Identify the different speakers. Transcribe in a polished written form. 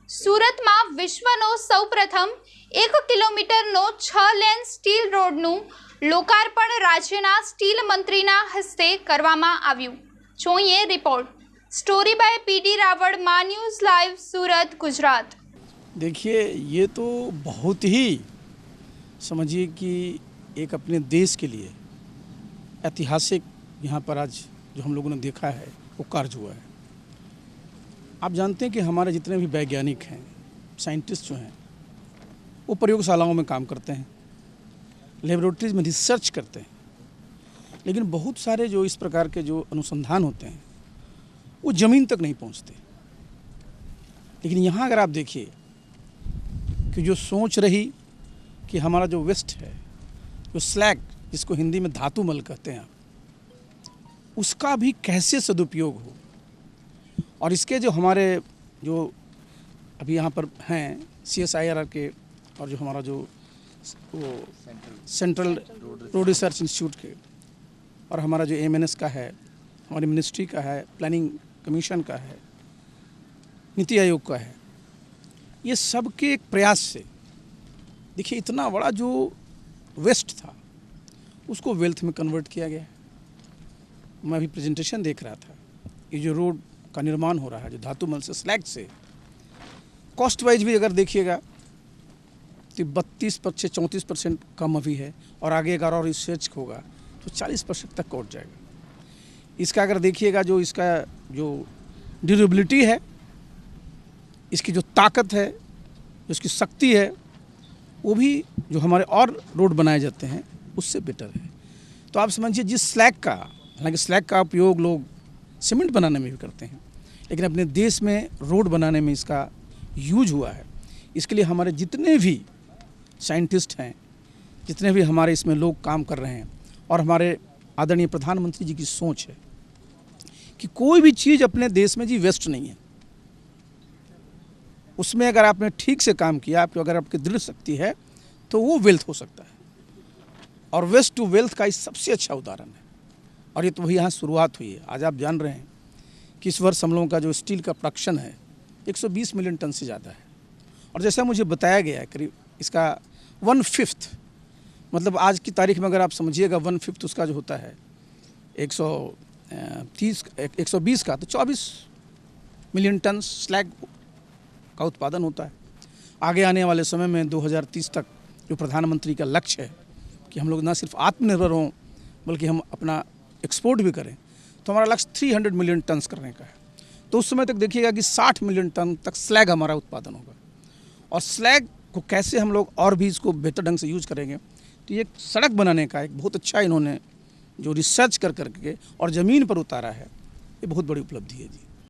Speaker 1: સુરતમાં વિશ્વનો સૌપ્રથમ 1 કિલોમીટરનો 6 લેન સ્ટીલ રોડનું લોકાર્પણ રાજ્યના સ્ટીલ મંત્રીના હસ્તે કરવામાં આવ્યું। જોઈએ report. Story by PD Ravan, मा न्यूज़ लाइव, सूरत, गुजरात।
Speaker 2: देखिए, ये तो बहुत ही समझिए कि एक अपने देश के लिए ऐतिहासिक यहाँ पर आज जो हम लोगों ने देखा है वो कार्य हुआ है। आप जानते हैं कि हमारे जितने भी वैज्ञानिक हैं, साइंटिस्ट जो हैं, वो प्रयोगशालाओं में काम करते हैं, लेबोरेटरीज में रिसर्च करते हैं, लेकिन बहुत सारे जो इस प्रकार के जो अनुसंधान होते हैं वो ज़मीन तक नहीं पहुंचते। लेकिन यहाँ अगर आप देखिए कि जो सोच रही कि हमारा जो वेस्ट है, जो स्लैग जिसको हिंदी में धातु मल कहते हैं, उसका भी कैसे सदुपयोग हो, और इसके जो हमारे जो अभी यहाँ पर हैं CSIR के, और जो हमारा जो वो सेंट्रल रोड रिसर्च इंस्टीट्यूट के, और हमारा जो MNS का है, हमारी मिनिस्ट्री का है, प्लानिंग कमीशन का है, नीति आयोग का है, ये सब के एक प्रयास से देखिए इतना बड़ा जो वेस्ट था उसको वेल्थ में कन्वर्ट किया गया है। मैं अभी प्रेजेंटेशन देख रहा था, ये जो रोड का निर्माण हो रहा है जो धातु मल से, स्लैग से, कॉस्ट वाइज भी अगर देखिएगा तो 32% से 34% कम अभी है, और आगे अगर और रिसर्च होगा तो 40% तक पहुँच जाएगा। इसका अगर देखिएगा जो इसका जो ड्यूरेबिलिटी है, इसकी जो ताकत है, इसकी शक्ति है, वो भी जो हमारे और रोड बनाए जाते हैं उससे बेटर है। तो आप समझिए जिस स्लैग का, हालांकि स्लैग का उपयोग लोग सीमेंट बनाने में भी करते हैं, लेकिन अपने देश में रोड बनाने में इसका यूज हुआ है। इसके लिए हमारे जितने भी साइंटिस्ट हैं, जितने भी हमारे इसमें लोग काम कर रहे हैं, और हमारे आदरणीय प्रधानमंत्री जी की सोच है कि कोई भी चीज़ अपने देश में जी वेस्ट नहीं है। उसमें अगर आपने ठीक से काम किया, आपको अगर आपकी दृढ़ शक्ति है, तो वो वेल्थ हो सकता है, और वेस्ट टू वेल्थ का इस सबसे अच्छा उदाहरण है। और ये तो वही यहाँ शुरुआत हुई है। आज आप जान रहे हैं कि इस वर्ष हम लोगों का जो स्टील का प्रोडक्शन है 120 मिलियन टन से ज़्यादा है, और जैसा मुझे बताया गया है करीब इसका 1/5, मतलब आज की तारीख में अगर आप समझिएगा 1/5 उसका जो होता है 120 का, तो 24 मिलियन टन स्लैग का उत्पादन होता है। आगे आने वाले समय में 2030 तक जो प्रधानमंत्री का लक्ष्य है कि हम लोग ना सिर्फ आत्मनिर्भर हों बल्कि हम अपना एक्सपोर्ट भी करें, तो हमारा लक्ष्य 300 मिलियन टन करने का है। तो उस समय तक देखिएगा कि 60 मिलियन टन तक स्लैग हमारा उत्पादन होगा। और स्लैग को कैसे हम लोग और भी इसको बेहतर ढंग से यूज करेंगे, तो ये सड़क बनाने का एक बहुत अच्छा इन्होंने जो रिसर्च कर करके और ज़मीन पर उतारा है, ये बहुत बड़ी उपलब्धि है जी।